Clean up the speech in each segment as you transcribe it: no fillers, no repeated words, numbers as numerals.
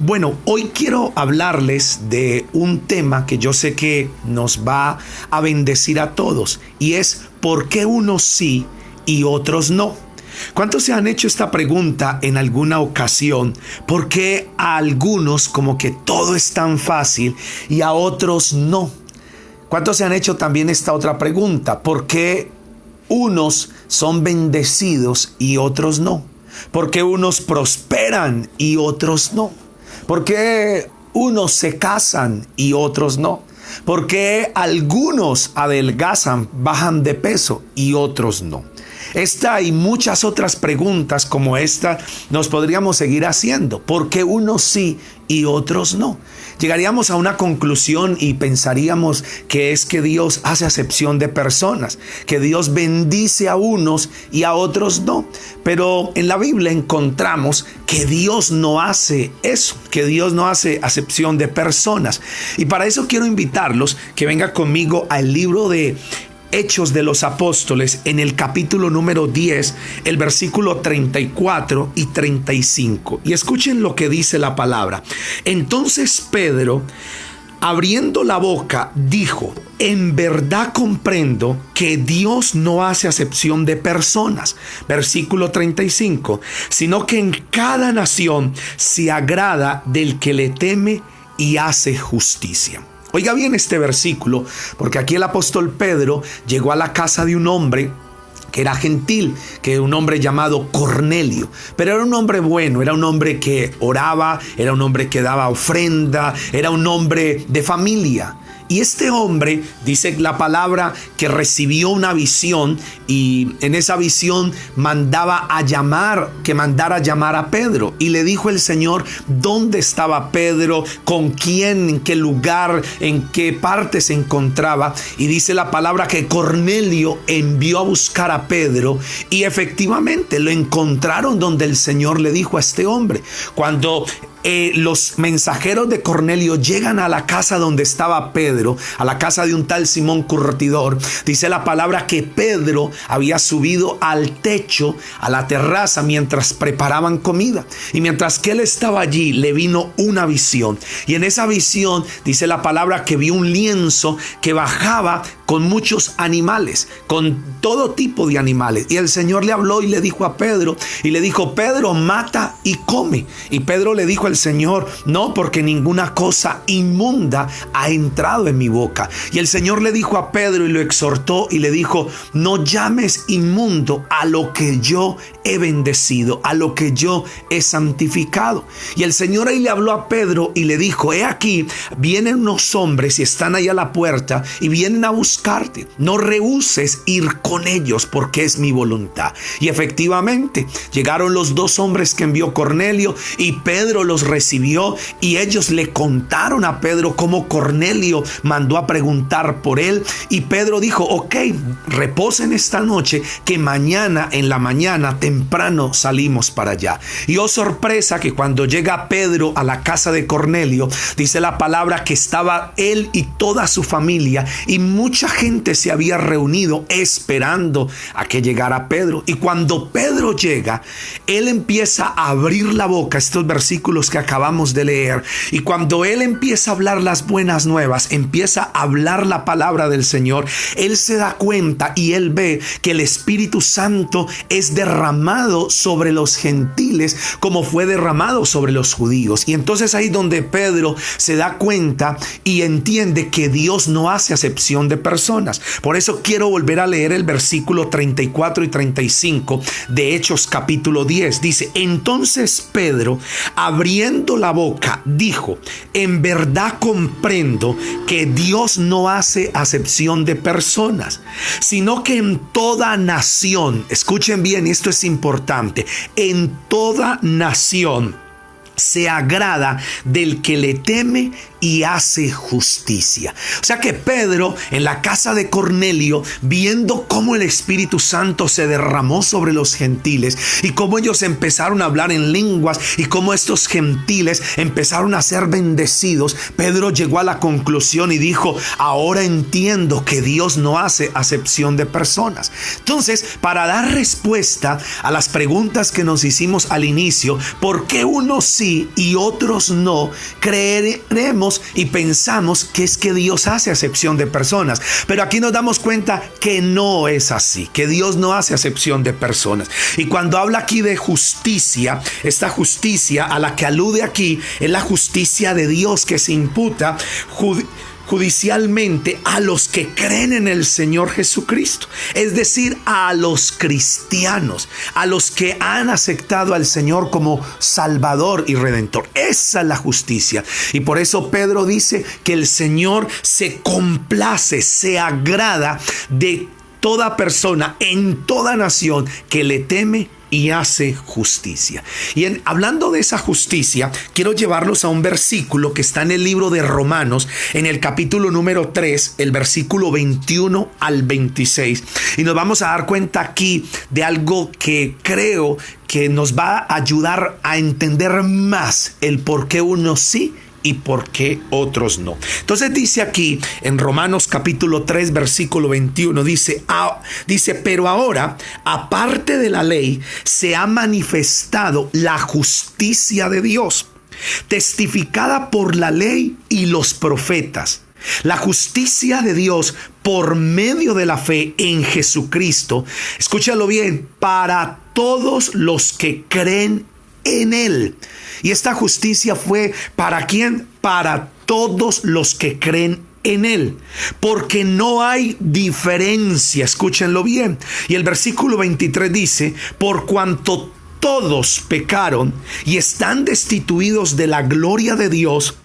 Bueno, hoy quiero hablarles de un tema que yo sé que nos va a bendecir a todos, y es ¿por qué unos sí y otros no? ¿Cuántos se han hecho esta pregunta en alguna ocasión? ¿Por qué a algunos como que todo es tan fácil y a otros no? ¿Cuántos se han hecho también esta otra pregunta? ¿Por qué unos son bendecidos y otros no? ¿Por qué unos prosperan y otros no? ¿Por qué unos se casan y otros no? ¿Por qué algunos adelgazan, bajan de peso y otros no? Esta y muchas otras preguntas como esta nos podríamos seguir haciendo. ¿Por qué unos sí y otros no? Llegaríamos a una conclusión y pensaríamos que es que Dios hace acepción de personas, que Dios bendice a unos y a otros no. Pero en la Biblia encontramos que Dios no hace eso, que Dios no hace acepción de personas. Y para eso quiero invitarlos que vengan conmigo al libro de Hechos de los Apóstoles, en el capítulo número 10, el versículo 34 y 35. Y escuchen lo que dice la palabra. Entonces Pedro, abriendo la boca, dijo: en verdad comprendo que Dios no hace acepción de personas. Versículo 35. Sino que en cada nación se agrada del que le teme y hace justicia. Oiga bien este versículo, porque aquí el apóstol Pedro llegó a la casa de un hombre que era gentil, que era un hombre llamado Cornelio, pero era un hombre bueno, era un hombre que oraba, era un hombre que daba ofrenda, era un hombre de familia. Y este hombre, dice la palabra, que recibió una visión, y en esa visión mandara a llamar a Pedro. Y le dijo el Señor dónde estaba Pedro, con quién, en qué lugar, en qué parte se encontraba. Y dice la palabra que Cornelio envió a buscar a Pedro, y efectivamente lo encontraron donde el Señor le dijo a este hombre. Cuando los mensajeros de Cornelio llegan a la casa donde estaba Pedro, a la casa de un tal Simón Curtidor, dice la palabra que Pedro había subido al techo, a la terraza, mientras preparaban comida. Y mientras que él estaba allí, le vino una visión. Y en esa visión dice la palabra que vio un lienzo que bajaba con muchos animales, con todo tipo de animales. Y el Señor le habló y le dijo a Pedro, y le dijo: Pedro, mata y come. Y Pedro le dijo al Señor: no, porque ninguna cosa inmunda ha entrado en mi boca. Y el Señor le dijo a Pedro y lo exhortó y le dijo: no llames inmundo a lo que yo he bendecido, a lo que yo he santificado. Y el Señor ahí le habló a Pedro y le dijo: he aquí, vienen unos hombres y están ahí a la puerta y vienen a buscarte. No rehuses ir con ellos, porque es mi voluntad. Y efectivamente llegaron los dos hombres que envió Cornelio, y Pedro los recibió, y ellos le contaron a Pedro cómo Cornelio mandó a preguntar por él. Y Pedro dijo: ok, reposen esta noche, que mañana en la mañana temprano salimos para allá. Y oh sorpresa, que cuando llega Pedro a la casa de Cornelio, dice la palabra que estaba él y toda su familia, y mucha gente se había reunido esperando a que llegara Pedro. Y cuando Pedro llega, él empieza a abrir la boca, estos versículos que acabamos de leer, y cuando él empieza a hablar las buenas nuevas, empieza a hablar la palabra del Señor, él se da cuenta y él ve que el Espíritu Santo es derramado sobre los gentiles como fue derramado sobre los judíos. Y entonces ahí donde Pedro se da cuenta y entiende que Dios no hace acepción de personas. Por eso quiero volver a leer el versículo 34 y 35 de Hechos capítulo 10. Dice: entonces Pedro, abriendo la boca, dijo: en verdad comprendo que Dios no hace acepción de personas, sino que en toda nación, escuchen bien, esto es importante, en toda nación se agrada del que le teme y hace justicia. O sea que Pedro, en la casa de Cornelio, viendo cómo el Espíritu Santo se derramó sobre los gentiles y cómo ellos empezaron a hablar en lenguas y cómo estos gentiles empezaron a ser bendecidos, Pedro llegó a la conclusión y dijo: ahora entiendo que Dios no hace acepción de personas. Entonces, para dar respuesta a las preguntas que nos hicimos al inicio, ¿por qué unos sí sí y otros no, creeremos y pensamos que es que Dios hace acepción de personas. Pero aquí nos damos cuenta que no es así, que Dios no hace acepción de personas. Y cuando habla aquí de justicia, esta justicia a la que alude aquí es la justicia de Dios que se imputa judicialmente a los que creen en el Señor Jesucristo, es decir, a los cristianos, a los que han aceptado al Señor como Salvador y Redentor. Esa es la justicia. Y por eso Pedro dice que el Señor se complace, se agrada de toda persona en toda nación que le teme y hace justicia. Y hablando de esa justicia, quiero llevarlos a un versículo que está en el libro de Romanos, en el capítulo número 3, el versículo 21 al 26. Y nos vamos a dar cuenta aquí de algo que creo que nos va a ayudar a entender más el por qué unos sí y por qué otros no. Entonces dice aquí en Romanos capítulo 3 versículo 21, dice, pero ahora, aparte de la ley, se ha manifestado la justicia de Dios, testificada por la ley y los profetas. La justicia de Dios por medio de la fe en Jesucristo, escúchalo bien, para todos los que creen en Él. Y esta justicia fue ¿para quién? Para todos los que creen en Él, porque no hay diferencia, escúchenlo bien. Y el versículo 23 dice, por cuanto todos pecaron y están destituidos de la gloria de Dios,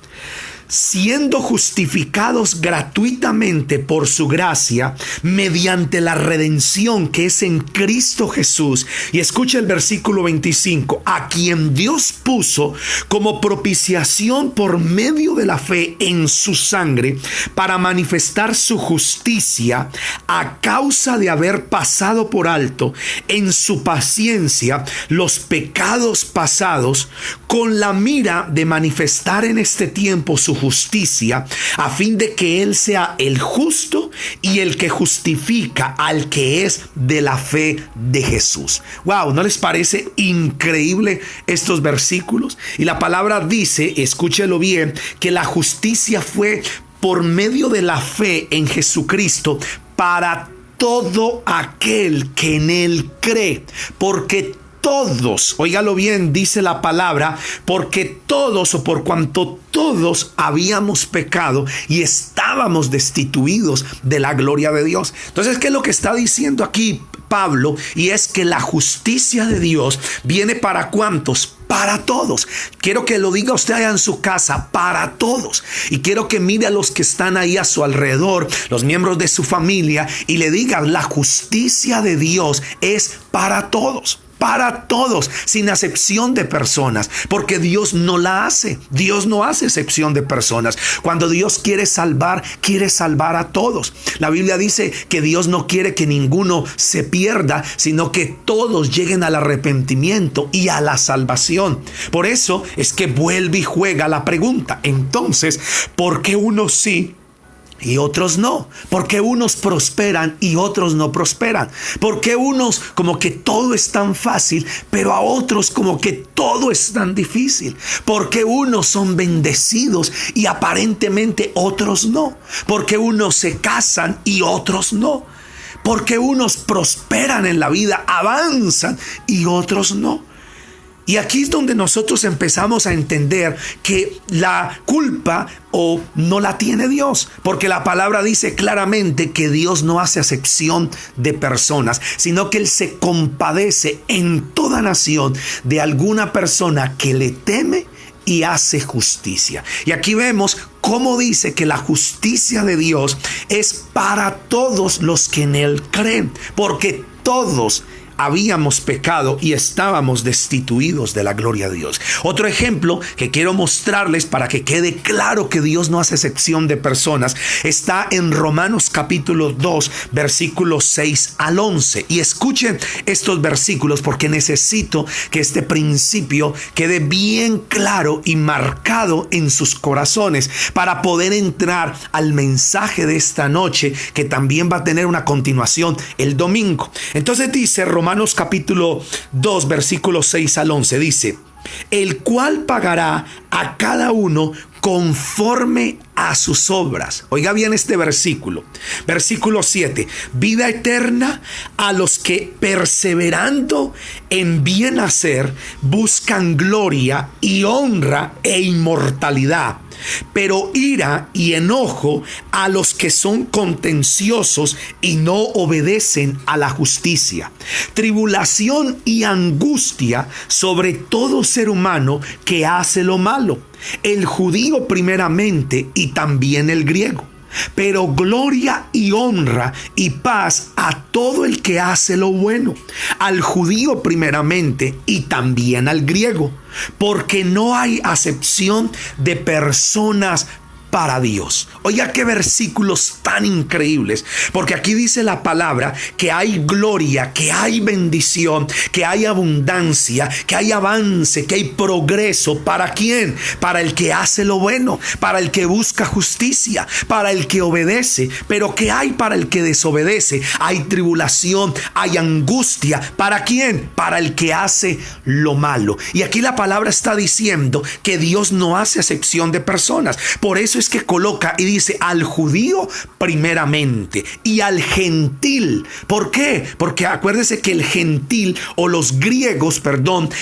siendo justificados gratuitamente por su gracia, mediante la redención que es en Cristo Jesús. Y escucha el versículo 25, a quien Dios puso como propiciación por medio de la fe en su sangre, para manifestar su justicia a causa de haber pasado por alto en su paciencia los pecados pasados, con la mira de manifestar en este tiempo su justicia, a fin de que Él sea el justo y el que justifica al que es de la fe de Jesús. Wow, ¿no les parece increíble estos versículos? Y la palabra dice, escúchelo bien, que la justicia fue por medio de la fe en Jesucristo para todo aquel que en Él cree, porque todos, óigalo bien, dice la palabra, porque todos o por cuanto todos habíamos pecado y estábamos destituidos de la gloria de Dios. Entonces, ¿qué es lo que está diciendo aquí Pablo? Y es que la justicia de Dios viene para ¿cuántos? Para todos. Quiero que lo diga usted allá en su casa, para todos. Y quiero que mire a los que están ahí a su alrededor, los miembros de su familia, y le diga, la justicia de Dios es para todos. Para todos, sin acepción de personas, porque Dios no la hace. Dios no hace excepción de personas. Cuando Dios quiere salvar a todos. La Biblia dice que Dios no quiere que ninguno se pierda, sino que todos lleguen al arrepentimiento y a la salvación. Por eso es que vuelve y juega la pregunta. Entonces, ¿por qué unos sí y otros no? Porque unos prosperan y otros no prosperan. Porque unos como que todo es tan fácil, pero a otros como que todo es tan difícil. Porque unos son bendecidos y aparentemente otros no. Porque unos se casan y otros no. Porque unos prosperan en la vida, avanzan y otros no. Y aquí es donde nosotros empezamos a entender que la culpa no la tiene Dios, porque la palabra dice claramente que Dios no hace acepción de personas, sino que Él se compadece en toda nación de alguna persona que le teme y hace justicia. Y aquí vemos cómo dice que la justicia de Dios es para todos los que en Él creen, porque todos habíamos pecado y estábamos destituidos de la gloria de Dios. Otro ejemplo que quiero mostrarles para que quede claro que Dios no hace excepción de personas está en Romanos capítulo 2 versículos 6 al 11. Y escuchen estos versículos porque necesito que este principio quede bien claro y marcado en sus corazones para poder entrar al mensaje de esta noche, que también va a tener una continuación el domingo. Entonces dice Romanos capítulo 2 versículos 6 al 11, dice: el cual pagará a cada uno conforme a sus obras. Oiga bien este versículo. Versículo 7. Vida eterna a los que perseverando en bien hacer buscan gloria y honra e inmortalidad. Pero ira y enojo a los que son contenciosos y no obedecen a la justicia. Tribulación y angustia sobre todo ser humano que hace lo malo, el judío primeramente y también el griego. Pero gloria y honra y paz a todo el que hace lo bueno, al judío primeramente y también al griego, porque no hay acepción de personas para Dios. Oiga qué versículos tan increíbles, porque aquí dice la palabra que hay gloria, que hay bendición, que hay abundancia, que hay avance, que hay progreso. ¿Para quién? Para el que hace lo bueno, para el que busca justicia, para el que obedece. Pero ¿qué hay para el que desobedece? Hay tribulación, hay angustia. ¿Para quién? Para el que hace lo malo. Y aquí la palabra está diciendo que Dios no hace acepción de personas. Por eso es que coloca y dice al judío primeramente y al gentil. ¿Por qué? Porque acuérdese que el gentil o los griegos,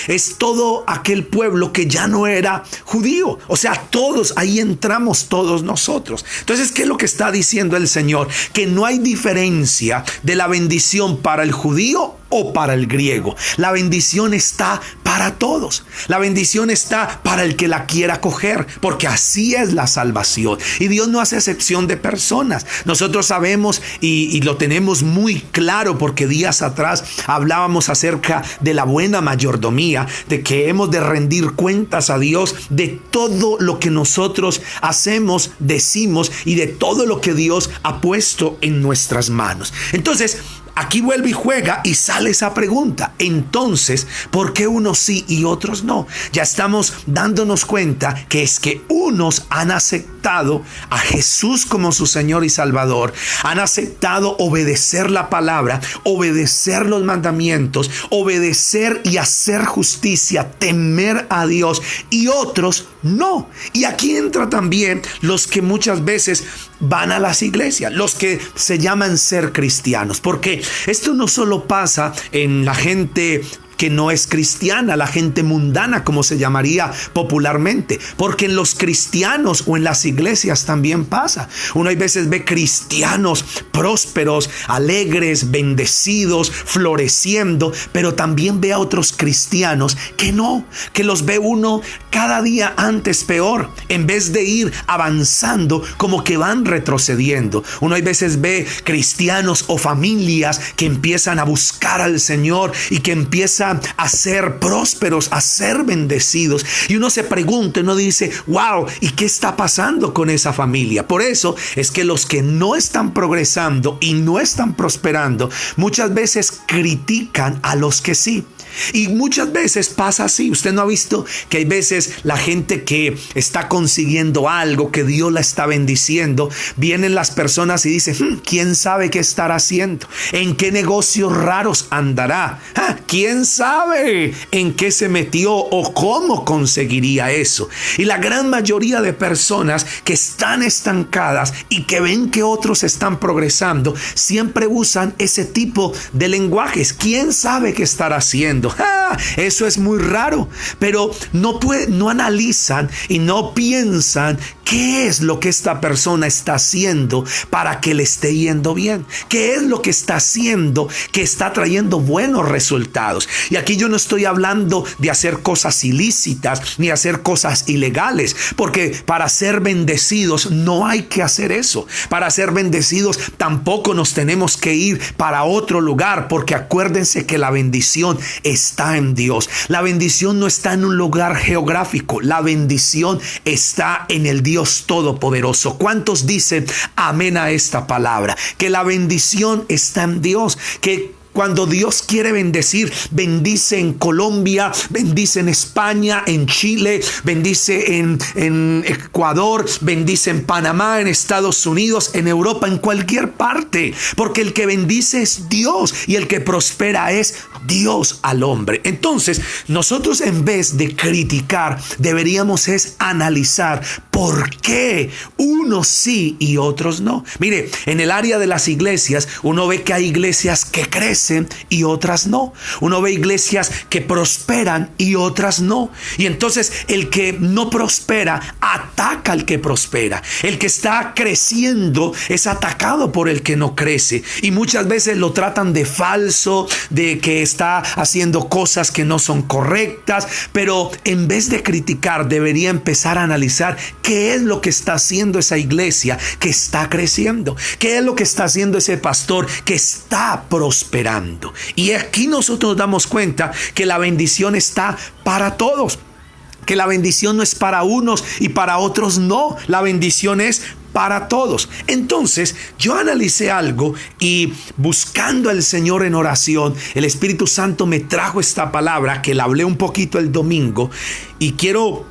es todo aquel pueblo que ya no era judío. O sea, todos, ahí entramos todos nosotros. Entonces, ¿qué es lo que está diciendo el Señor? Que no hay diferencia de la bendición para el judío o para el griego. La bendición está para todos. La bendición está para el que la quiera coger, porque así es la salvación. Y Dios no hace excepción de personas. Nosotros sabemos y lo tenemos muy claro, porque días atrás hablábamos acerca de la buena mayordomía, de que hemos de rendir cuentas a Dios de todo lo que nosotros hacemos, decimos y de todo lo que Dios ha puesto en nuestras manos. Entonces, aquí vuelve y juega y sale esa pregunta. Entonces, ¿por qué unos sí y otros no? Ya estamos dándonos cuenta que es que unos han aceptado a Jesús como su Señor y Salvador, han aceptado obedecer la palabra, obedecer los mandamientos, obedecer y hacer justicia, temer a Dios, y otros no. Y aquí entra también los que muchas veces van a las iglesias, los que se llaman ser cristianos, porque esto no solo pasa en la gente que no es cristiana, la gente mundana, como se llamaría popularmente, porque en los cristianos o en las iglesias también pasa. Uno a veces ve cristianos prósperos, alegres, bendecidos, floreciendo, pero también ve a otros cristianos que no, que los ve uno cada día antes peor. En vez de ir avanzando, como que van retrocediendo. Uno a veces ve cristianos o familias que empiezan a buscar al Señor y que empiezan a ser prósperos, a ser bendecidos, y uno se pregunta, uno dice, wow, ¿y qué está pasando con esa familia? Por eso es que los que no están progresando y no están prosperando muchas veces critican a los que sí. Y muchas veces pasa así. Usted no ha visto que hay veces la gente que está consiguiendo algo, que Dios la está bendiciendo, vienen las personas y dicen, ¿quién sabe qué estará haciendo? ¿En qué negocios raros andará? ¿Quién sabe en qué se metió o cómo conseguiría eso? Y la gran mayoría de personas que están estancadas y que ven que otros están progresando, siempre usan ese tipo de lenguajes. ¿Quién sabe qué estará haciendo? Eso es muy raro, pero no analizan y no piensan qué es lo que esta persona está haciendo para que le esté yendo bien, qué es lo que está haciendo que está trayendo buenos resultados. Y aquí yo no estoy hablando de hacer cosas ilícitas ni hacer cosas ilegales, porque para ser bendecidos no hay que hacer eso. Para ser bendecidos tampoco nos tenemos que ir para otro lugar, porque acuérdense que la bendición está en Dios. La bendición no está en un lugar geográfico, la bendición está en el Dios Todopoderoso. ¿Cuántos dicen amén a esta palabra? Que la bendición está en Dios, que cuando Dios quiere bendecir, bendice en Colombia, bendice en España, en Chile, bendice en Ecuador, bendice en Panamá, en Estados Unidos, en Europa, en cualquier parte. Porque el que bendice es Dios y el que prospera es Dios al hombre. Entonces, nosotros en vez de criticar, deberíamos es analizar por qué unos sí y otros no. Mire, en el área de las iglesias, uno ve que hay iglesias que crecen y otras no. Uno ve iglesias que prosperan y otras no. Y entonces el que no prospera ataca al que prospera. El que está creciendo es atacado por el que no crece. Y muchas veces lo tratan de falso, de que está haciendo cosas que no son correctas. Pero en vez de criticar, debería empezar a analizar qué es lo que está haciendo esa iglesia que está creciendo. ¿Qué es lo que está haciendo ese pastor que está prosperando? Y aquí nosotros damos cuenta que la bendición está para todos. Que la bendición no es para unos y para otros no. La bendición es para todos. Entonces yo analicé algo y buscando al Señor en oración, el Espíritu Santo me trajo esta palabra que la hablé un poquito el domingo y quiero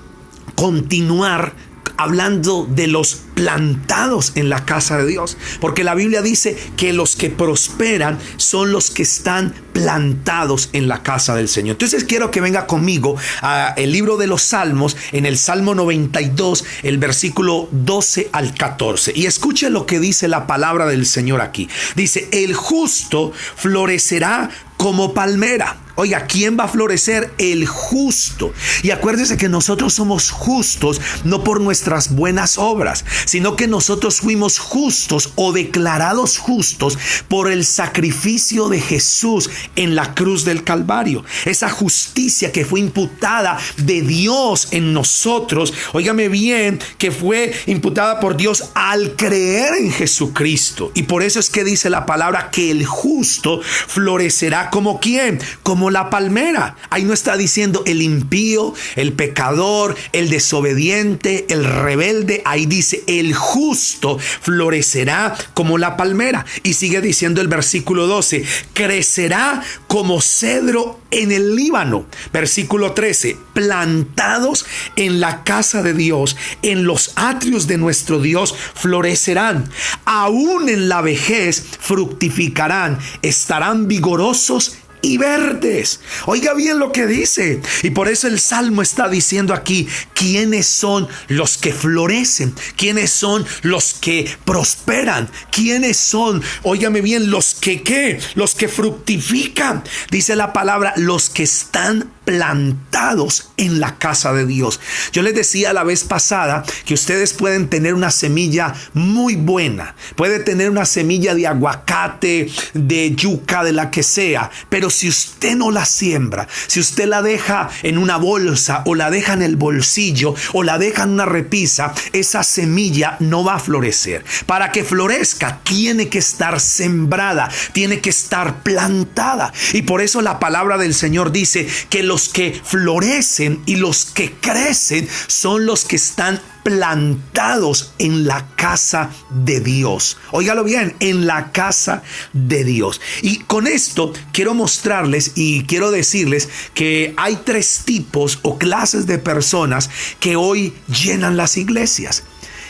continuar hablando de los plantados en la casa de Dios, porque la Biblia dice que los que prosperan son los que están plantados en la casa del Señor. Entonces quiero que venga conmigo al libro de los Salmos, en el Salmo 92, el versículo 12 al 14, y escuche lo que dice la palabra del Señor aquí. Dice: el justo florecerá como palmera. Oiga, ¿quién va a florecer? El justo. Y acuérdese que nosotros somos justos no por nuestras buenas obras, sino que nosotros fuimos justos o declarados justos por el sacrificio de Jesús en la cruz del Calvario. Esa justicia que fue imputada de Dios en nosotros, óigame bien, que fue imputada por Dios al creer en Jesucristo. Y por eso es que dice la palabra que el justo florecerá como ¿quién? Como la palmera. Ahí no está diciendo el impío, el pecador, el desobediente, el rebelde. Ahí dice el justo florecerá como la palmera. Y sigue diciendo el versículo 12: crecerá como cedro en el Líbano. Versículo 13: plantados en la casa de Dios, en los atrios de nuestro Dios florecerán. Aún en la vejez fructificarán, estarán vigorosos y verdes. Oiga bien lo que dice. Y por eso el Salmo está diciendo aquí: ¿quiénes son los que florecen? ¿Quiénes son los que prosperan? ¿Quiénes son, óigame bien, los que qué? Los que fructifican. Dice la palabra: los que están plantados en la casa de Dios. Yo les decía la vez pasada que ustedes pueden tener una semilla muy buena, puede tener una semilla de aguacate, de yuca, de la que sea, pero si usted no la siembra, si usted la deja en una bolsa o la deja en el bolsillo o la deja en una repisa, esa semilla no va a florecer. Para que florezca tiene que estar sembrada, tiene que estar plantada. Y por eso la palabra del Señor dice que los que florecen y los que crecen son los que están plantados en la casa de Dios. Óigalo bien, en la casa de Dios. Y con esto quiero mostrarles y quiero decirles que hay tres tipos o clases de personas que hoy llenan las iglesias.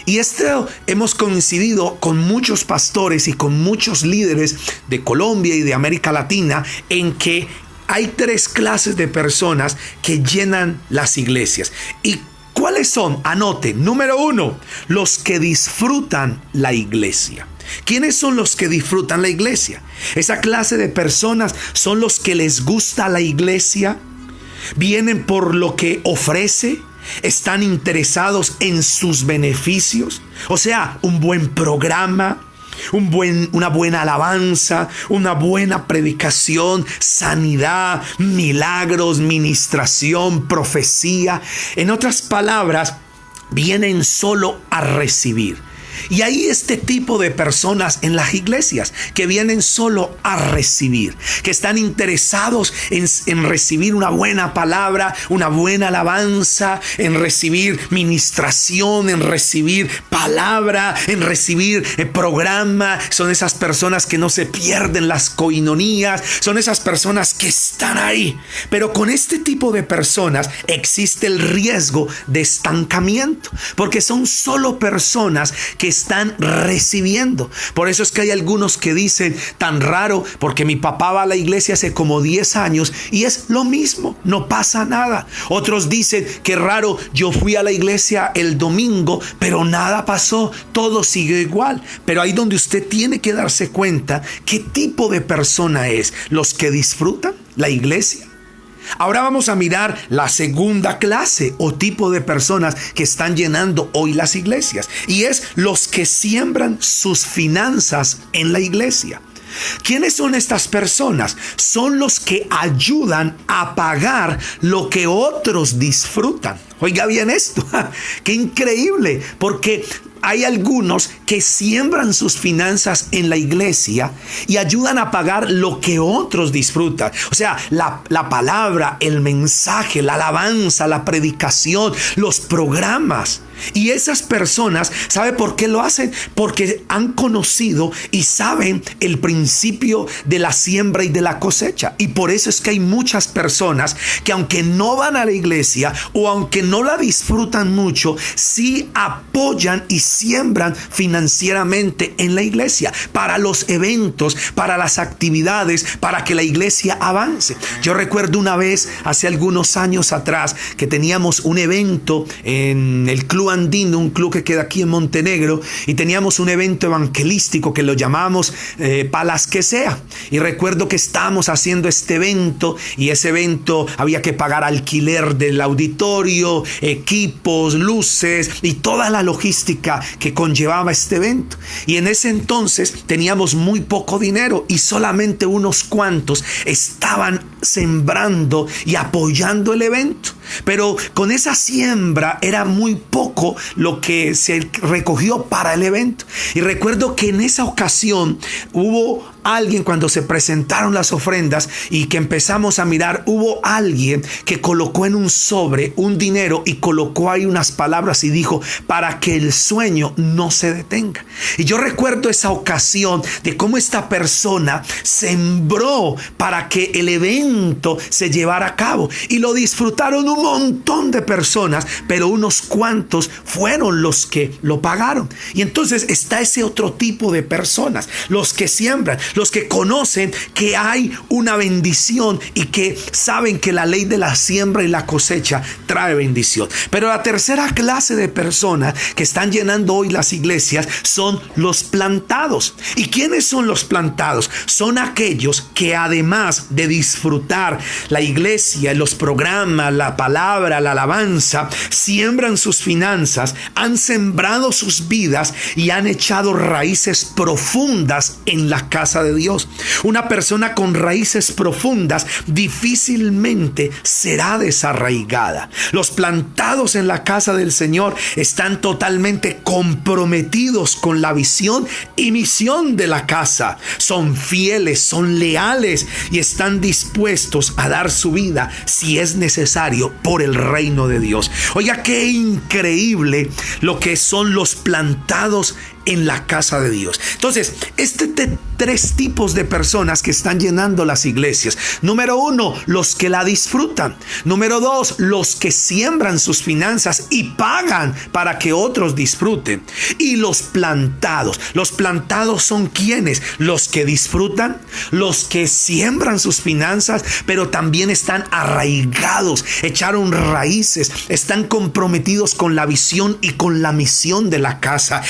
Y esto hemos coincidido con muchos pastores y con muchos líderes de Colombia y de América Latina en que hay tres clases de personas que llenan las iglesias. ¿Y cuáles son? Anote. Número 1, los que disfrutan la iglesia. ¿Quiénes son los que disfrutan la iglesia? Esa clase de personas son los que les gusta la iglesia, vienen por lo que ofrece, están interesados en sus beneficios. O sea, un buen programa, una buena alabanza, una buena predicación, sanidad, milagros, ministración, profecía. En otras palabras, vienen solo a recibir. Y hay este tipo de personas en las iglesias que vienen solo a recibir, que están interesados en recibir una buena palabra, una buena alabanza, en recibir ministración, en recibir palabra, en recibir programa. Son esas personas que no se pierden las coinonías, son esas personas que están ahí. Pero con este tipo de personas existe el riesgo de estancamiento, porque son solo personas que que están recibiendo. Por eso es que hay algunos que dicen, tan raro, porque mi papá va a la iglesia hace como 10 años y es lo mismo, no pasa nada. Otros dicen, qué raro, yo fui a la iglesia el domingo, pero nada pasó, todo sigue igual. Pero ahí donde usted tiene que darse cuenta qué tipo de persona es, los que disfrutan la iglesia. Ahora vamos a mirar la segunda clase o tipo de personas que están llenando hoy las iglesias, y es los que siembran sus finanzas en la iglesia. ¿Quiénes son estas personas? Son los que ayudan a pagar lo que otros disfrutan. Oiga bien esto, qué increíble, porque hay algunos que siembran sus finanzas en la iglesia y ayudan a pagar lo que otros disfrutan. O sea, la palabra, el mensaje, la alabanza, la predicación, los programas. Y esas personas, ¿sabe por qué lo hacen? Porque han conocido y saben el principio de la siembra y de la cosecha. Y por eso es que hay muchas personas que, aunque no van a la iglesia o aunque no la disfrutan mucho, sí apoyan y siembran financieramente en la iglesia para los eventos, para las actividades, para que la iglesia avance. Yo recuerdo una vez, hace algunos años atrás, que teníamos un evento en el Club Andino, un club que queda aquí en Montenegro, y teníamos un evento evangelístico que lo llamamos Palas que sea. Y recuerdo que estábamos haciendo este evento, y ese evento había que pagar alquiler del auditorio, equipos, luces y toda la logística que conllevaba este evento. Y en ese entonces teníamos muy poco dinero y solamente unos cuantos estaban sembrando y apoyando el evento. Pero con esa siembra era muy poco lo que se recogió para el evento. Y recuerdo que en esa ocasión hubo alguien, cuando se presentaron las ofrendas y que empezamos a mirar, hubo alguien que colocó en un sobre un dinero y colocó ahí unas palabras y dijo, para que el sueño no se detenga. Y yo recuerdo esa ocasión de cómo esta persona sembró para que el evento se llevara a cabo, y lo disfrutaron un montón de personas, pero unos cuantos fueron los que lo pagaron. Y entonces está ese otro tipo de personas, los que siembran, los que conocen que hay una bendición y que saben que la ley de la siembra y la cosecha trae bendición. Pero la tercera clase de personas que están llenando hoy las iglesias son los plantados. ¿Y quiénes son los plantados? Son aquellos que, además de disfrutar la iglesia, los programas, la palabra, la alabanza, siembran sus finanzas, han sembrado sus vidas y han echado raíces profundas en la casa de Dios. Una persona con raíces profundas difícilmente será desarraigada. Los plantados en la casa del Señor están totalmente comprometidos con la visión y misión de la casa. Son fieles, son leales y están dispuestos a dar su vida, si es necesario, por el reino de Dios. Oiga, qué increíble lo que son los plantados en la casa de Dios. Entonces, tres tipos de personas que están llenando las iglesias. Número 1, los que la disfrutan. Número 2, los que siembran sus finanzas y pagan para que otros disfruten. Y los plantados. Los plantados son ¿quiénes? Los que disfrutan, los que siembran sus finanzas, pero también están arraigados, echaron raíces, están comprometidos con la visión y con la misión de la casa.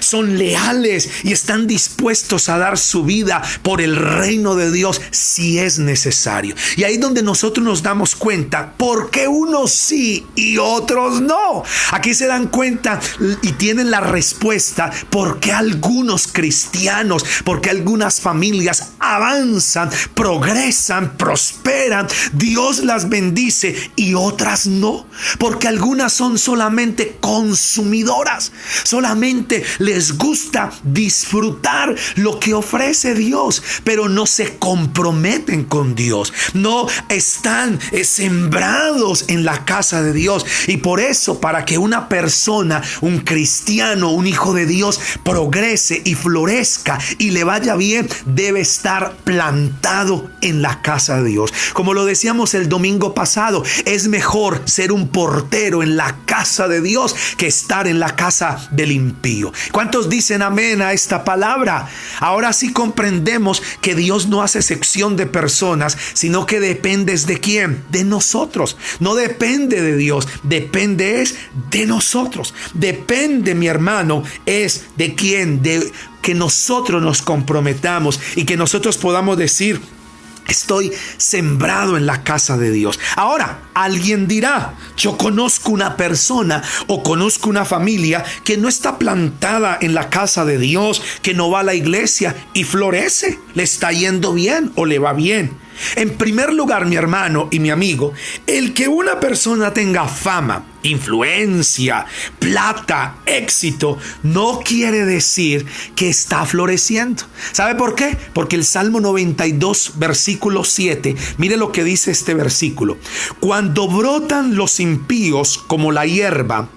Son leales y están dispuestos a dar su vida por el reino de Dios si es necesario. Y ahí es donde nosotros nos damos cuenta por qué unos sí y otros no. Aquí se dan cuenta y tienen la respuesta por qué algunos cristianos, por qué algunas familias avanzan, progresan, prosperan, Dios las bendice, y otras no. Porque algunas son solamente consumidoras, solamente les gusta disfrutar lo que ofrece Dios, pero no se comprometen con Dios, no están sembrados en la casa de Dios. Y por eso, para que una persona, un cristiano, un hijo de Dios progrese y florezca y le vaya bien, debe estar plantado en la casa de Dios. Como lo decíamos el domingo pasado, es mejor ser un portero en la casa de Dios que estar en la casa del impío. ¿Cuántos dicen amén a esta palabra? Ahora sí comprendemos que Dios no hace sección de personas, sino que dependes de quién, de nosotros. No depende de Dios, depende es de nosotros. Depende, mi hermano, es de quién, de que nosotros nos comprometamos y que nosotros podamos decir: estoy sembrado en la casa de Dios. Ahora, alguien dirá: yo conozco una persona o conozco una familia que no está plantada en la casa de Dios, que no va a la iglesia y florece, le está yendo bien o le va bien. En primer lugar, mi hermano y mi amigo, el que una persona tenga fama, influencia, plata, éxito, no quiere decir que está floreciendo. ¿Sabe por qué? Porque el Salmo 92, versículo 7, mire lo que dice este versículo: cuando brotan los impíos como la hierba,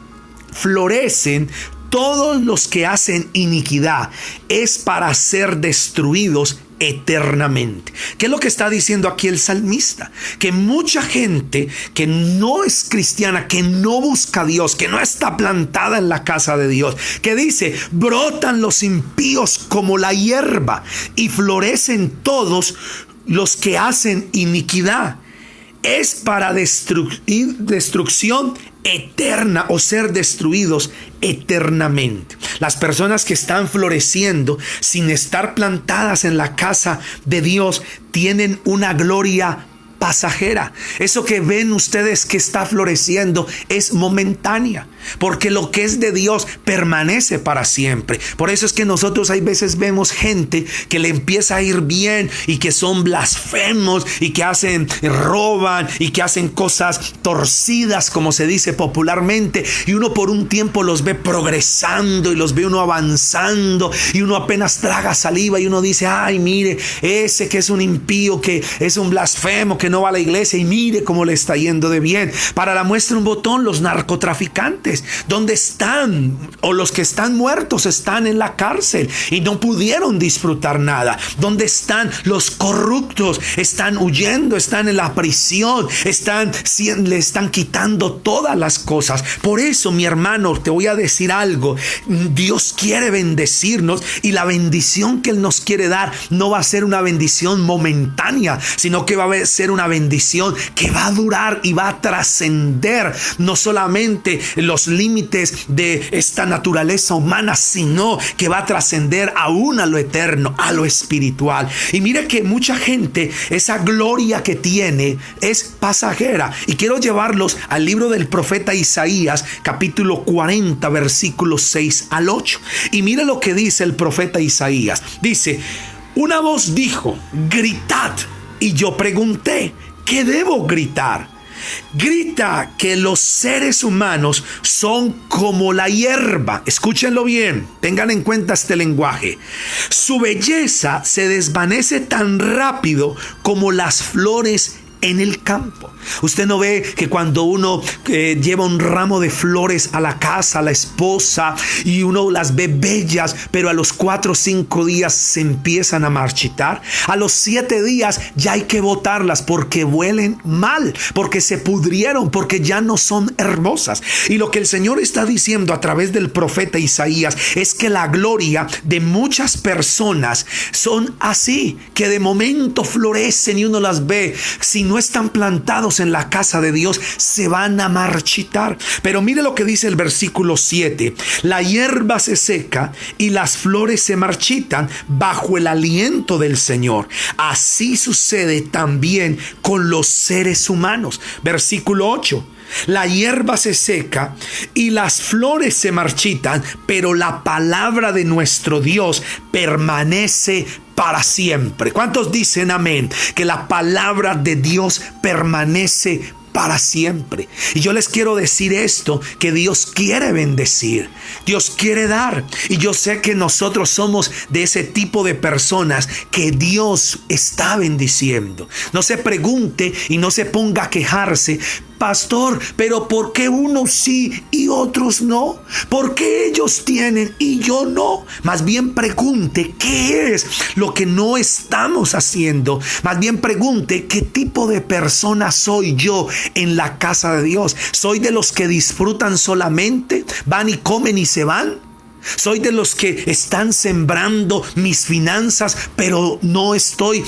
florecen todos los que hacen iniquidad, es para ser destruidos eternamente. ¿Qué es lo que está diciendo aquí el salmista? Que mucha gente que no es cristiana, que no busca a Dios, que no está plantada en la casa de Dios, que dice: brotan los impíos como la hierba y florecen todos los que hacen iniquidad, es para destrucción eterna, o ser destruidos eternamente. Las personas que están floreciendo sin estar plantadas en la casa de Dios tienen una gloria pasajera. Eso que ven ustedes que está floreciendo es momentánea, porque lo que es de Dios permanece para siempre. Por eso es que nosotros hay veces vemos gente que le empieza a ir bien y que son blasfemos y que roban y que hacen cosas torcidas, como se dice popularmente, y uno por un tiempo los ve progresando y los ve uno avanzando y uno apenas traga saliva y uno dice: ay, mire, ese que es un impío, que es un blasfemo, que no va a la iglesia, y mire cómo le está yendo de bien. Para la muestra un botón, los narcotraficantes, ¿dónde están? O los que están muertos están en la cárcel y no pudieron disfrutar nada. ¿Dónde están los corruptos? Están huyendo, están en la prisión, le están quitando todas las cosas. Por eso, mi hermano, te voy a decir algo: Dios quiere bendecirnos, y la bendición que Él nos quiere dar no va a ser una bendición momentánea, sino que va a ser una bendición que va a durar y va a trascender no solamente los límites de esta naturaleza humana, sino que va a trascender aún a lo eterno, a lo espiritual. Y mire que mucha gente, esa gloria que tiene es pasajera. Y quiero llevarlos al libro del profeta Isaías, capítulo 40, versículos 6 al 8. Y mire lo que dice el profeta Isaías. Dice: una voz dijo: gritad. Y yo pregunté: ¿qué debo gritar? Grita que los seres humanos son como la hierba. Escúchenlo bien, tengan en cuenta este lenguaje. Su belleza se desvanece tan rápido como las flores en el campo. Usted no ve que cuando uno lleva un ramo de flores a la casa, a la esposa, y uno las ve bellas, pero a los 4 o 5 días se empiezan a marchitar. A los 7 días ya hay que botarlas porque huelen mal, porque se pudrieron, porque ya no son hermosas. Y lo que el Señor está diciendo a través del profeta Isaías es que la gloria de muchas personas son así, que de momento florecen y uno las ve, si no están plantados en la casa de Dios, se van a marchitar. Pero mire lo que dice el versículo 7: la hierba se seca y las flores se marchitan bajo el aliento del Señor. Así sucede también con los seres humanos. Versículo 8: la hierba se seca y las flores se marchitan, pero la palabra de nuestro Dios permanece para siempre. ¿Cuántos dicen amén? Que la palabra de Dios permanece para siempre. Y yo les quiero decir esto, que Dios quiere bendecir, Dios quiere dar, y yo sé que nosotros somos de ese tipo de personas que Dios está bendiciendo. No se pregunte y no se ponga a quejarse: pastor, pero ¿por qué unos sí y otros no? ¿Por qué ellos tienen y yo no? Más bien pregunte: ¿qué es lo que no estamos haciendo? Más bien pregunte: ¿qué tipo de persona soy yo en la casa de Dios? ¿Soy de los que disfrutan solamente, van y comen y se van? Soy de los que están sembrando mis finanzas, pero no estoy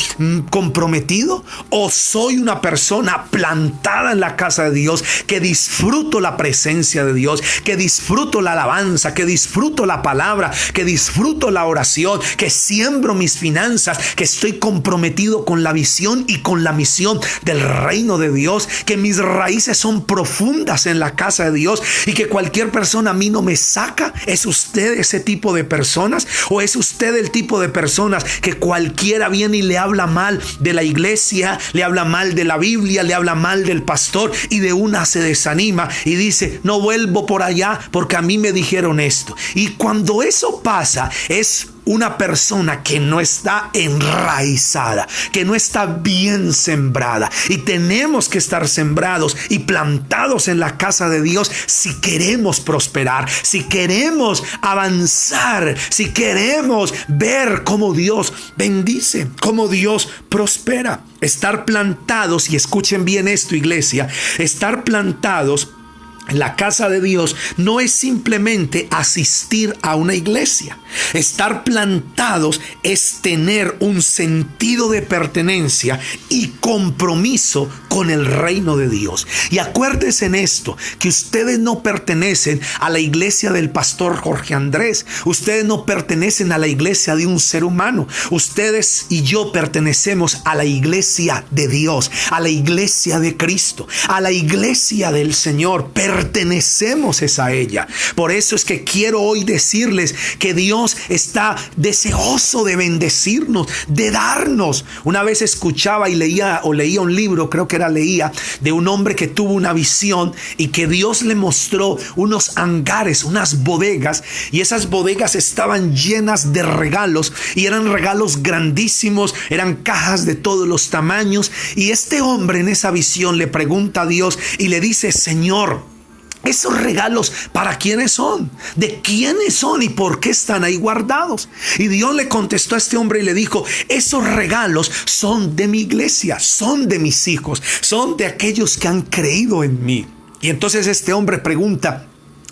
comprometido. O soy una persona plantada en la casa de Dios, que disfruto la presencia de Dios, que disfruto la alabanza, que disfruto la palabra, que disfruto la oración, que siembro mis finanzas, que estoy comprometido con la visión y con la misión del reino de Dios, que mis raíces son profundas en la casa de Dios y que cualquier persona a mí no me saca. ¿Es usted ese tipo de personas? ¿O es usted el tipo de personas que cualquiera viene y le habla mal de la iglesia, le habla mal de la Biblia, le habla mal del pastor y de una se desanima y dice, no vuelvo por allá porque a mí me dijeron esto? Y cuando eso pasa, es una persona que no está enraizada, que no está bien sembrada. Y tenemos que estar sembrados y plantados en la casa de Dios si queremos prosperar, si queremos avanzar, si queremos ver cómo Dios bendice, cómo Dios prospera. Estar plantados, y escuchen bien esto, iglesia, estar plantados en la casa de Dios no es simplemente asistir a una iglesia. Estar plantados es tener un sentido de pertenencia y compromiso con el reino de Dios. Y acuérdense en esto, que ustedes no pertenecen a la iglesia del pastor Jorge Andrés. Ustedes no pertenecen a la iglesia de un ser humano. Ustedes y yo pertenecemos a la iglesia de Dios, a la iglesia de Cristo, a la iglesia del Señor. Pertenecemos a ella. Por eso es que quiero hoy decirles que Dios está deseoso de bendecirnos, de darnos. Una vez escuchaba y leía un libro, creo que leía de un hombre que tuvo una visión y que Dios le mostró unos hangares, unas bodegas, y esas bodegas estaban llenas de regalos y eran regalos grandísimos, eran cajas de todos los tamaños. Y este hombre en esa visión le pregunta a Dios y le dice, Señor, ¿esos regalos para quiénes son? ¿De quiénes son? ¿Y por qué están ahí guardados? Y Dios le contestó a este hombre y le dijo, esos regalos son de mi iglesia, son de mis hijos, son de aquellos que han creído en mí. Y entonces este hombre pregunta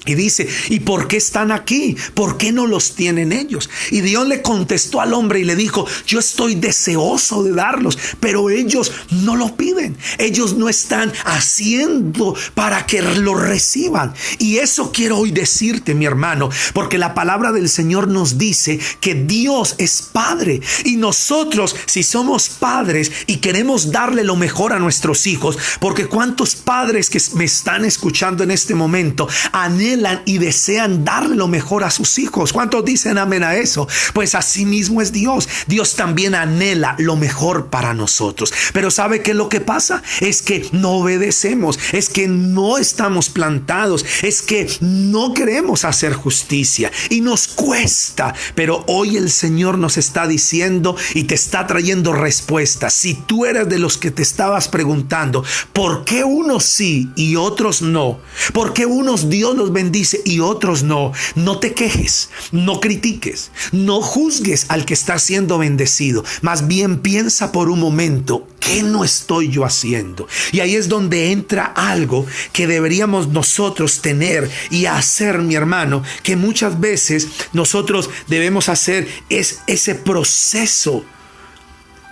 y dice, ¿y por qué están aquí? ¿Por qué no los tienen ellos? Y Dios le contestó al hombre y le dijo, yo estoy deseoso de darlos, pero ellos no lo piden. Ellos no están haciendo para que lo reciban. Y eso quiero hoy decirte, mi hermano, porque la palabra del Señor nos dice que Dios es Padre. Y nosotros, si somos padres y queremos darle lo mejor a nuestros hijos, porque cuántos padres que me están escuchando en este momento anhelan y desean darle lo mejor a sus hijos. ¿Cuántos dicen amén a eso? Pues así mismo es Dios. Dios también anhela lo mejor para nosotros. Pero ¿sabe qué es lo que pasa? Es que no obedecemos, es que no estamos plantados, es que no queremos hacer justicia y nos cuesta. Pero hoy el Señor nos está diciendo y te está trayendo respuestas. Si tú eres de los que te estabas preguntando, ¿por qué unos sí y otros no? ¿Por qué unos Dios los bendice y otros no? No te quejes, no critiques, no juzgues al que está siendo bendecido. Más bien piensa por un momento, ¿qué no estoy yo haciendo? Y ahí es donde entra algo que deberíamos nosotros tener y hacer, mi hermano, que muchas veces nosotros debemos hacer, es ese proceso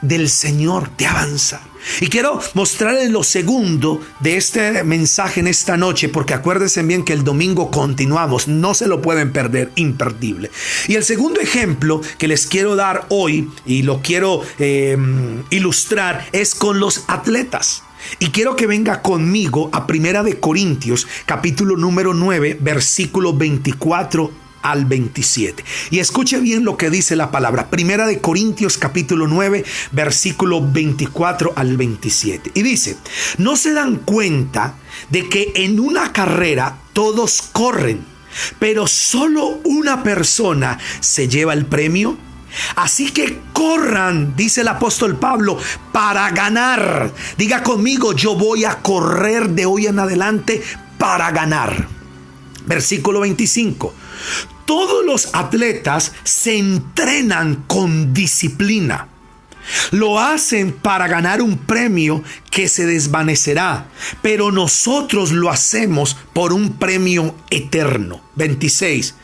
del Señor de avanzar. Y quiero mostrarles lo segundo de este mensaje en esta noche, porque acuérdense bien que el domingo continuamos, no se lo pueden perder, imperdible. Y el segundo ejemplo que les quiero dar hoy y lo quiero ilustrar es con los atletas. Y quiero que venga conmigo a 1 Corintios, capítulo número 9, versículo 24 al 27. Y escuche bien lo que dice la palabra. 1 Corintios capítulo 9, versículo 24 al 27. Y dice, ¿no se dan cuenta de que en una carrera todos corren, pero solo una persona se lleva el premio? Así que corran, dice el apóstol Pablo, para ganar. Diga conmigo, yo voy a correr de hoy en adelante para ganar. Versículo 25. Todos los atletas se entrenan con disciplina. Lo hacen para ganar un premio que se desvanecerá, pero nosotros lo hacemos por un premio eterno. 26.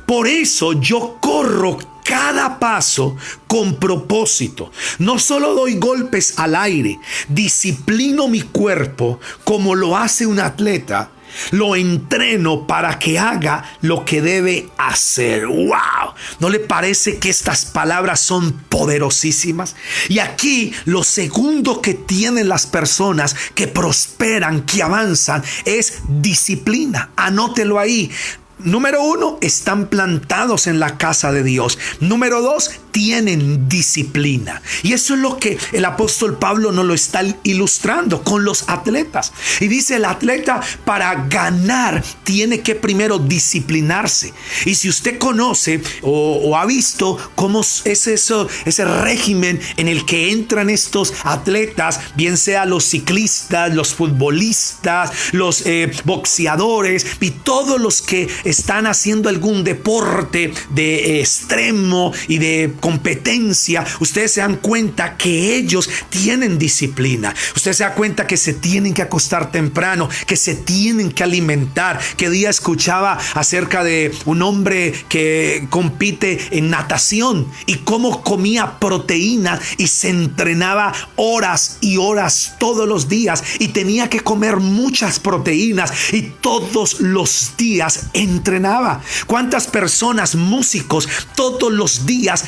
Por eso yo corro cada paso con propósito. No solo doy golpes al aire, disciplino mi cuerpo como lo hace un atleta. Lo entreno para que haga lo que debe hacer. ¡Wow! ¿No le parece que estas palabras son poderosísimas? Y aquí lo segundo que tienen las personas que prosperan, que avanzan, es disciplina. Anótelo ahí. Número 1, están plantados en la casa de Dios. Número 2, tienen disciplina. Y eso es lo que el apóstol Pablo nos lo está ilustrando con los atletas. Y dice, el atleta para ganar tiene que primero disciplinarse. Y si usted conoce o ha visto cómo es eso, ese régimen en el que entran estos atletas, bien sea los ciclistas, los futbolistas, los boxeadores y todos los que están haciendo algún deporte de extremo y de competencia, ustedes se dan cuenta que ellos tienen disciplina. Ustedes se dan cuenta que se tienen que acostar temprano, que se tienen que alimentar. Que día escuchaba acerca de un hombre que compite en natación y cómo comía proteína y se entrenaba horas y horas todos los días y tenía que comer muchas proteínas y todos los días entrenaba. ¿Cuántas personas, músicos, todos los días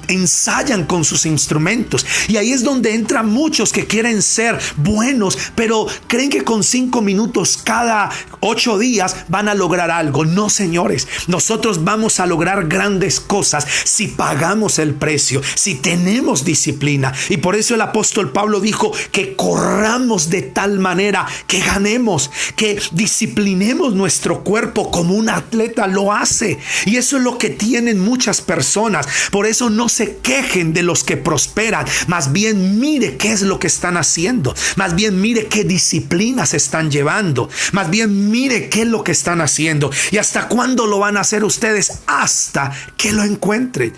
ensayan con sus instrumentos? Y ahí es donde entran muchos que quieren ser buenos, pero creen que con 5 minutos cada 8 días van a lograr algo. No, señores, nosotros vamos a lograr grandes cosas si pagamos el precio, si tenemos disciplina. Y por eso el apóstol Pablo dijo que corramos de tal manera que ganemos, que disciplinemos nuestro cuerpo como un atleta lo hace. Y eso es lo que tienen muchas personas. Por eso no se quejen de los que prosperan, más bien mire qué es lo que están haciendo, más bien mire qué disciplinas están llevando, más bien mire qué es lo que están haciendo. ¿Y hasta cuándo lo van a hacer ustedes? Hasta que lo encuentren.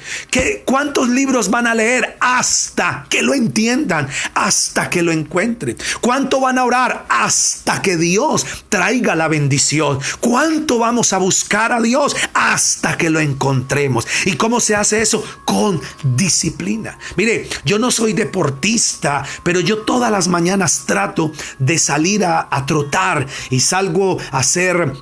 ¿Cuántos libros van a leer? Hasta que lo entiendan, hasta que lo encuentren. ¿Cuánto van a orar? Hasta que Dios traiga la bendición. ¿Cuánto vamos a buscar a Dios? Hasta que lo encontremos. ¿Y cómo se hace eso? Con disciplina. Mire, yo no soy deportista, pero yo todas las mañanas trato de salir a trotar y salgo a hacer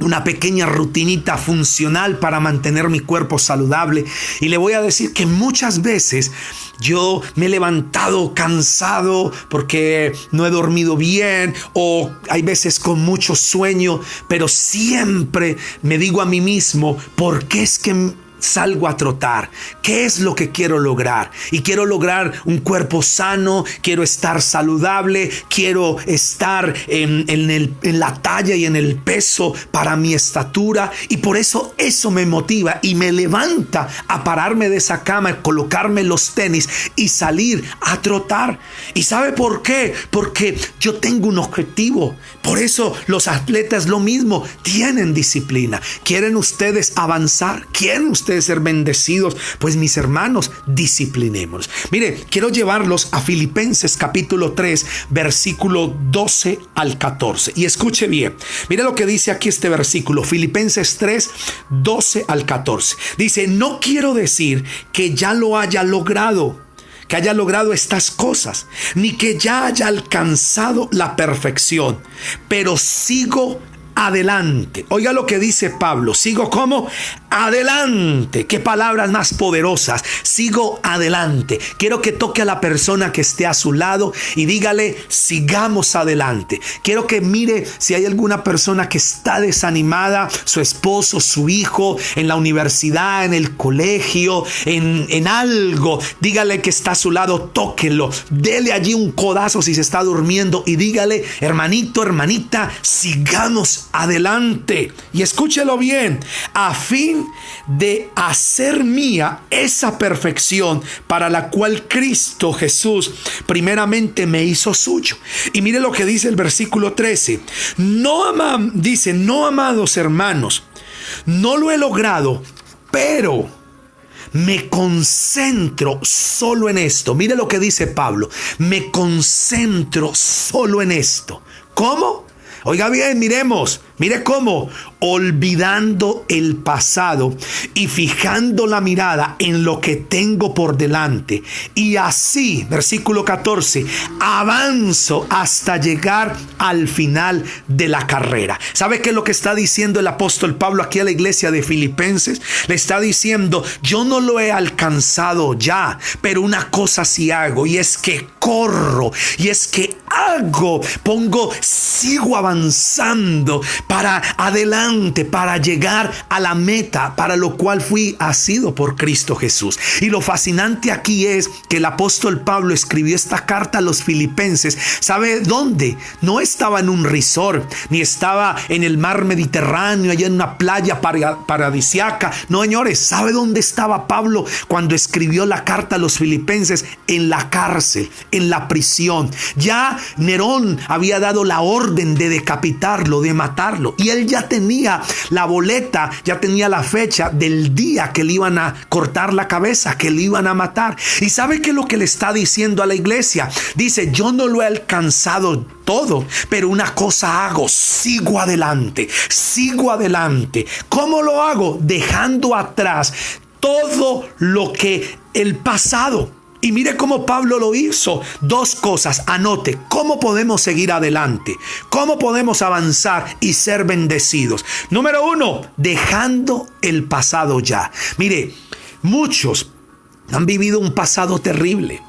una pequeña rutinita funcional para mantener mi cuerpo saludable. Y le voy a decir que muchas veces yo me he levantado cansado porque no he dormido bien, o hay veces con mucho sueño, pero siempre me digo a mí mismo, ¿por qué es que salgo a trotar? ¿Qué es lo que quiero lograr? Y quiero lograr un cuerpo sano, quiero estar saludable, quiero estar en la talla y en el peso para mi estatura. Y por eso me motiva y me levanta a pararme de esa cama, colocarme los tenis y salir a trotar. ¿Y sabe por qué? Porque yo tengo un objetivo. Por eso los atletas lo mismo, tienen disciplina. ¿Quieren ustedes avanzar? ¿Quieren ustedes ser bendecidos? Pues mis hermanos, disciplinémonos. Mire, quiero llevarlos a Filipenses capítulo 3, versículo 12 al 14. Y escuche bien, mire lo que dice aquí este versículo, Filipenses 3, 12 al 14. Dice, no quiero decir que ya lo haya logrado, que haya logrado estas cosas, ni que ya haya alcanzado la perfección, pero sigo adelante. Oiga lo que dice Pablo. Sigo como adelante. Qué palabras más poderosas. Sigo adelante. Quiero que toque a la persona que esté a su lado y dígale, sigamos adelante. Quiero que mire si hay alguna persona que está desanimada, su esposo, su hijo, en la universidad, en el colegio, en algo. Dígale que está a su lado, tóquenlo. Dele allí un codazo si se está durmiendo y dígale, hermanito, hermanita, sigamos adelante. Y escúchelo bien, a fin de hacer mía esa perfección para la cual Cristo Jesús primeramente me hizo suyo. Y mire lo que dice el versículo 13. No, amados hermanos, no lo he logrado, pero me concentro solo en esto. Mire lo que dice Pablo. Me concentro solo en esto. ¿Cómo? Oiga bien, miremos. Mire cómo, olvidando el pasado y fijando la mirada en lo que tengo por delante. Y así, versículo 14, avanzo hasta llegar al final de la carrera. ¿Sabe qué es lo que está diciendo el apóstol Pablo aquí a la iglesia de Filipenses? Le está diciendo, yo no lo he alcanzado ya, pero una cosa sí hago, y es que corro, y es que sigo avanzando para adelante, para llegar a la meta, para lo cual fui asido por Cristo Jesús. Y lo fascinante aquí es que el apóstol Pablo escribió esta carta a los filipenses. ¿Sabe dónde? No estaba en un resort, ni estaba en el mar Mediterráneo, allá en una playa paradisiaca. No, señores, ¿sabe dónde estaba Pablo cuando escribió la carta a los filipenses? En la cárcel, en la prisión. Ya Nerón había dado la orden de decapitarlo, de matarlo, y él ya tenía la boleta, ya tenía la fecha del día que le iban a cortar la cabeza, que le iban a matar. ¿Y sabe qué es lo que le está diciendo a la iglesia? Dice, yo no lo he alcanzado todo, pero una cosa hago, sigo adelante, sigo adelante. ¿Cómo lo hago? Dejando atrás todo lo que el pasado. Y mire cómo Pablo lo hizo. Dos cosas, anote, ¿cómo podemos seguir adelante? ¿Cómo podemos avanzar y ser bendecidos? Número 1, dejando el pasado ya. Mire, muchos han vivido un pasado terrible.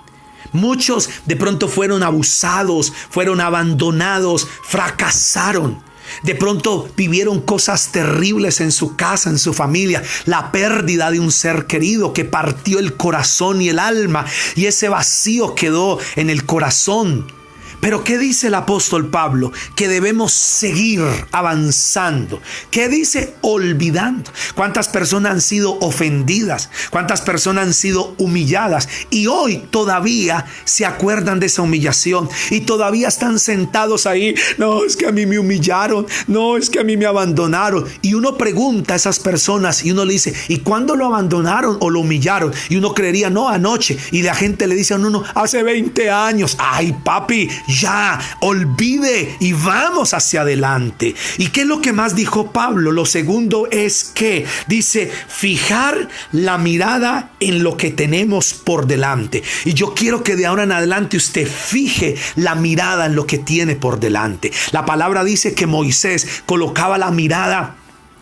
Muchos de pronto fueron abusados, fueron abandonados, fracasaron. De pronto vivieron cosas terribles en su casa, en su familia. La pérdida de un ser querido que partió el corazón y el alma, y ese vacío quedó en el corazón. Pero ¿qué dice el apóstol Pablo? Que debemos seguir avanzando. ¿Qué dice? Olvidando. ¿Cuántas personas han sido ofendidas? ¿Cuántas personas han sido humilladas? Y hoy todavía se acuerdan de esa humillación y todavía están sentados ahí. No, es que a mí me humillaron. No, es que a mí me abandonaron. Y uno pregunta a esas personas y uno le dice, ¿y cuándo lo abandonaron o lo humillaron? Y uno creería, no, anoche. Y la gente le dice a uno, hace 20 años. Ay, papi, ya, olvide y vamos hacia adelante. ¿Y qué es lo que más dijo Pablo? Lo segundo es que dice, fijar la mirada en lo que tenemos por delante. Y yo quiero que de ahora en adelante usted fije la mirada en lo que tiene por delante. La palabra dice que Moisés colocaba la mirada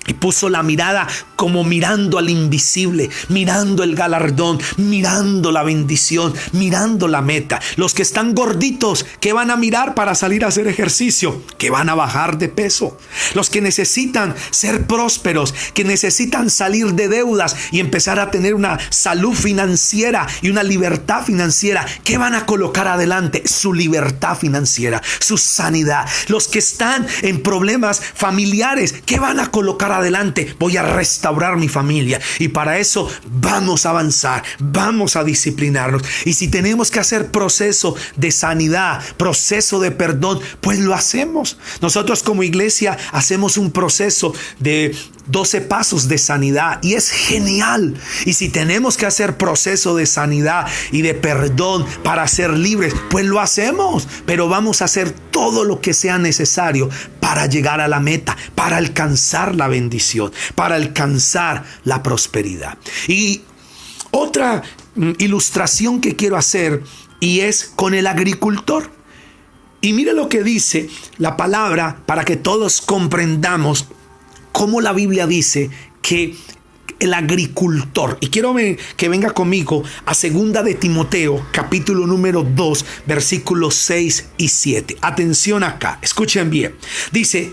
y puso la mirada como mirando al invisible, mirando el galardón, mirando la bendición, mirando la meta. Los que están gorditos, ¿qué van a mirar para salir a hacer ejercicio? Que van a bajar de peso. Los que necesitan ser prósperos, que necesitan salir de deudas y empezar a tener una salud financiera y una libertad financiera, ¿qué van a colocar adelante? Su libertad financiera, su sanidad. Los que están en problemas familiares, ¿qué van a colocar adelante? Voy a restaurar mi familia, y para eso vamos a avanzar, vamos a disciplinarnos. Y si tenemos que hacer proceso de sanidad, proceso de perdón, pues lo hacemos. Nosotros como iglesia hacemos un proceso de 12 pasos de sanidad y es genial. Y si tenemos que hacer proceso de sanidad y de perdón para ser libres, pues lo hacemos. Pero vamos a hacer todo lo que sea necesario para llegar a la meta, para alcanzar la bendición, para alcanzar la prosperidad. Y otra ilustración que quiero hacer, y es con el agricultor. Y mire lo que dice la palabra para que todos comprendamos cómo la Biblia dice que el agricultor, y quiero que venga conmigo a 2 de Timoteo, capítulo número 2, versículos 6 y 7. Atención acá, escuchen bien. Dice,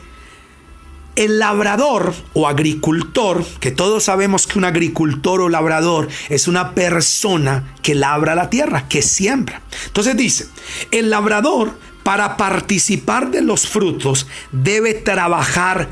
el labrador o agricultor, que todos sabemos que un agricultor o labrador es una persona que labra la tierra, que siembra. Entonces dice, el labrador, para participar de los frutos, debe trabajar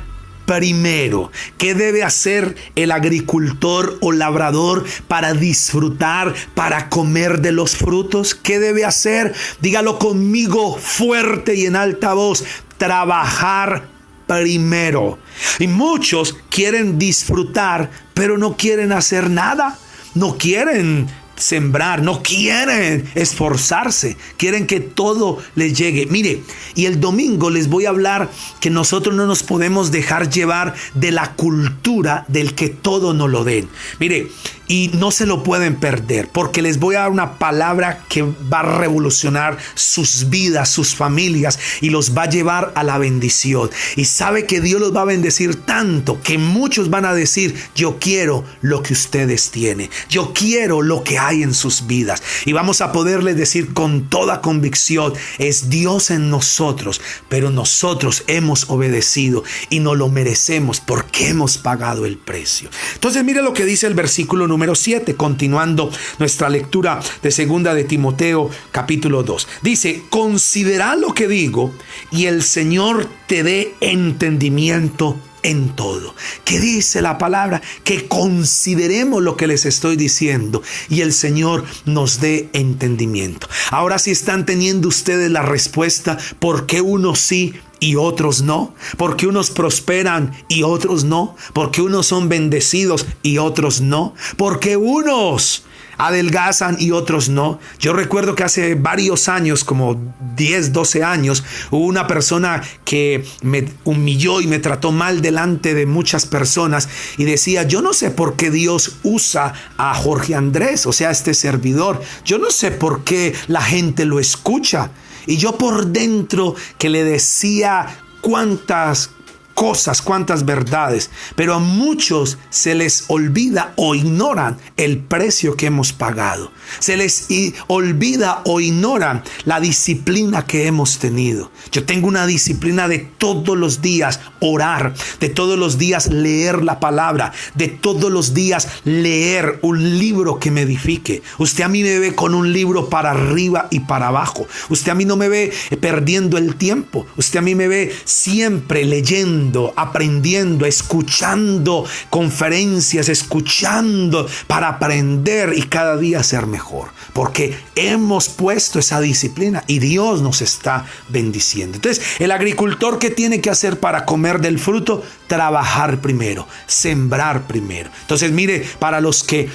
primero. ¿Qué debe hacer el agricultor o labrador para disfrutar, para comer de los frutos? ¿Qué debe hacer? Dígalo conmigo fuerte y en alta voz. Trabajar primero. Y muchos quieren disfrutar, pero no quieren hacer nada. No quieren sembrar, no quieren esforzarse, quieren que todo les llegue. Mire, y el domingo les voy a hablar que nosotros no nos podemos dejar llevar de la cultura del que todo nos lo den. Mire, y no se lo pueden perder, porque les voy a dar una palabra que va a revolucionar sus vidas, sus familias, y los va a llevar a la bendición. Y sabe que Dios los va a bendecir tanto que muchos van a decir: yo quiero lo que ustedes tienen, yo quiero lo que hay en sus vidas. Y vamos a poderles decir con toda convicción: es Dios en nosotros, pero nosotros hemos obedecido y no lo merecemos porque hemos pagado el precio. Entonces mire lo que dice el versículo número 7, continuando nuestra lectura de 2 de Timoteo capítulo 2. Dice: considera lo que digo y el Señor te dé entendimiento en todo. ¿Qué dice la palabra? Que consideremos lo que les estoy diciendo y el Señor nos dé entendimiento. Ahora sí están teniendo ustedes la respuesta: ¿por qué unos sí y otros no? ¿Por qué unos prosperan y otros no? ¿Por qué unos son bendecidos y otros no? ¿Por qué unos adelgazan y otros no? Yo recuerdo que hace varios años, como 10, 12 años, hubo una persona que me humilló y me trató mal delante de muchas personas y decía: yo no sé por qué Dios usa a Jorge Andrés, o sea, este servidor. Yo no sé por qué la gente lo escucha. Y yo por dentro que le decía cuántas cosas, cuántas verdades, pero a muchos se les olvida o ignoran el precio que hemos pagado. Se les olvida o ignoran la disciplina que hemos tenido. Yo tengo una disciplina de todos los días orar, de todos los días leer la palabra, de todos los días leer un libro que me edifique. Usted a mí me ve con un libro para arriba y para abajo. Usted a mí no me ve perdiendo el tiempo. Usted a mí me ve siempre leyendo, aprendiendo, escuchando conferencias, escuchando para aprender y cada día ser mejor, porque hemos puesto esa disciplina y Dios nos está bendiciendo. Entonces, el agricultor, ¿qué tiene que hacer para comer del fruto? Trabajar primero, sembrar primero. Entonces, mire, para los que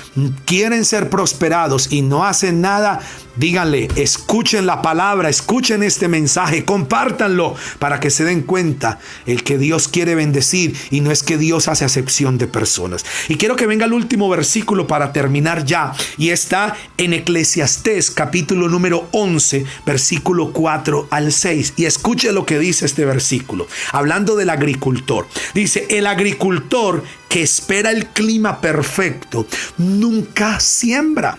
quieren ser prosperados y no hacen nada, díganle, escuchen la palabra, escuchen este mensaje, compártanlo para que se den cuenta el que Dios quiere bendecir y no es que Dios hace acepción de personas. Y quiero que venga el último versículo para terminar ya, y está en Eclesiastés capítulo número 11, versículo 4 al 6, y escuche lo que dice este versículo, hablando del agricultor. Dice: el agricultor que espera el clima perfecto nunca siembra.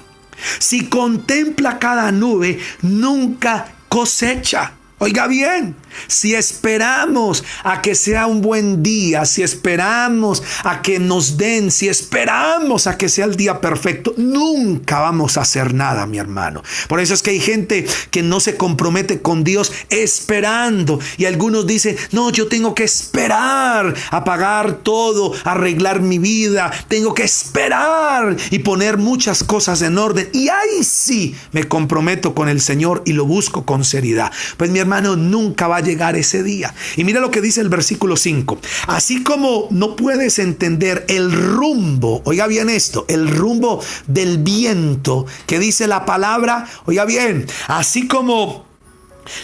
Si contempla cada nube, nunca cosecha. Oiga bien, si esperamos a que sea un buen día, si esperamos a que nos den, si esperamos a que sea el día perfecto, nunca vamos a hacer nada, mi hermano. Por eso es que hay gente que no se compromete con Dios esperando. Y algunos dicen: no, yo tengo que esperar a pagar todo, arreglar mi vida, tengo que esperar y poner muchas cosas en orden. Y ahí sí me comprometo con el Señor y lo busco con seriedad. Pues mi hermano, nunca va a llegar ese día. Y mira lo que dice el versículo 5. Así como no puedes entender el rumbo, oiga bien esto, el rumbo del viento que dice la palabra, oiga bien, así como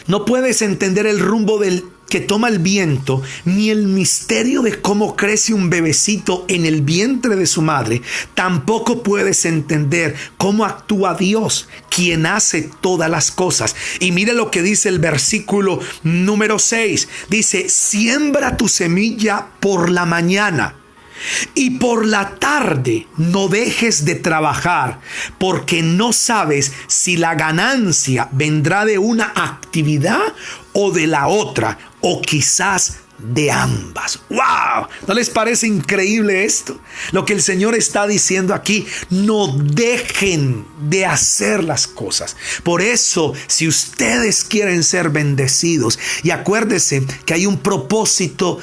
no puedes entender el rumbo del que toma el viento, ni el misterio de cómo crece un bebecito en el vientre de su madre, tampoco puedes entender cómo actúa Dios, quien hace todas las cosas. Y mire lo que dice el versículo número 6. Dice: siembra tu semilla por la mañana y por la tarde no dejes de trabajar, porque no sabes si la ganancia vendrá de una actividad o de la otra, o quizás de ambas. ¡Wow! ¿No les parece increíble esto? Lo que el Señor está diciendo aquí: no dejen de hacer las cosas. Por eso, si ustedes quieren ser bendecidos, y acuérdese que hay un propósito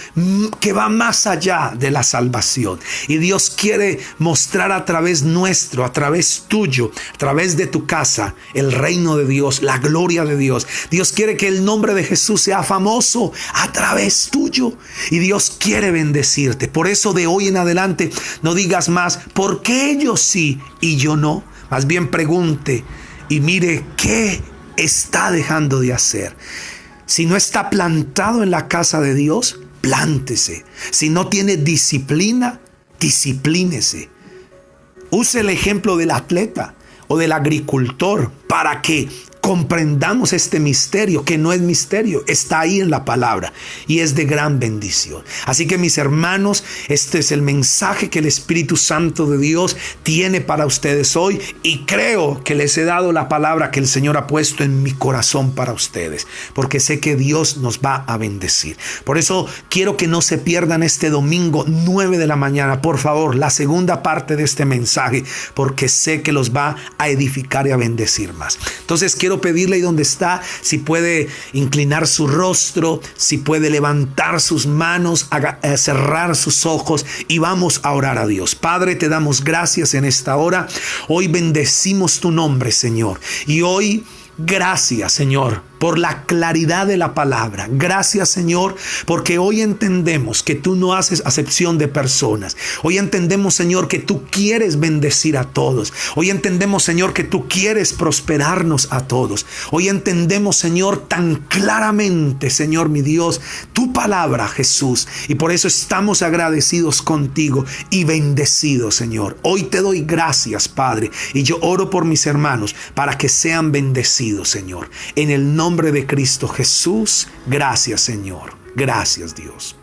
que va más allá de la salvación, y Dios quiere mostrar a través nuestro, a través tuyo, a través de tu casa, el reino de Dios, la gloria de Dios. Dios quiere que el nombre de Jesús sea famoso a través tuyo. Y Dios quiere bendecirte. Por eso de hoy en adelante no digas más: ¿por qué ellos sí y yo no? Más bien pregunte y mire qué está dejando de hacer. Si no está plantado en la casa de Dios, plántese. Si no tiene disciplina, disciplínese. Use el ejemplo del atleta o del agricultor para que comprendamos este misterio, que no es misterio, está ahí en la palabra y es de gran bendición. Así que mis hermanos, este es el mensaje que el Espíritu Santo de Dios tiene para ustedes hoy, y creo que les he dado la palabra que el Señor ha puesto en mi corazón para ustedes, porque sé que Dios nos va a bendecir. Por eso quiero que no se pierdan este domingo 9 de la mañana, por favor, la segunda parte de este mensaje, porque sé que los va a edificar y a bendecir más. Entonces quiero pedirle ahí donde está, si puede inclinar su rostro, si puede levantar sus manos, cerrar sus ojos, y vamos a orar a Dios. Padre, te damos gracias en esta hora. Hoy bendecimos tu nombre, Señor. Y hoy, gracias, Señor, por la claridad de la palabra. Gracias, Señor, porque hoy entendemos que tú no haces acepción de personas. Hoy entendemos, Señor, que tú quieres bendecir a todos. Hoy entendemos, Señor, que tú quieres prosperarnos a todos. Hoy entendemos, Señor, tan claramente, Señor mi Dios, tu palabra, Jesús. Y por eso estamos agradecidos contigo y bendecidos, Señor. Hoy te doy gracias, Padre, y yo oro por mis hermanos para que sean bendecidos, Señor. En el nombre de Cristo Jesús, gracias, Señor. Gracias, Dios.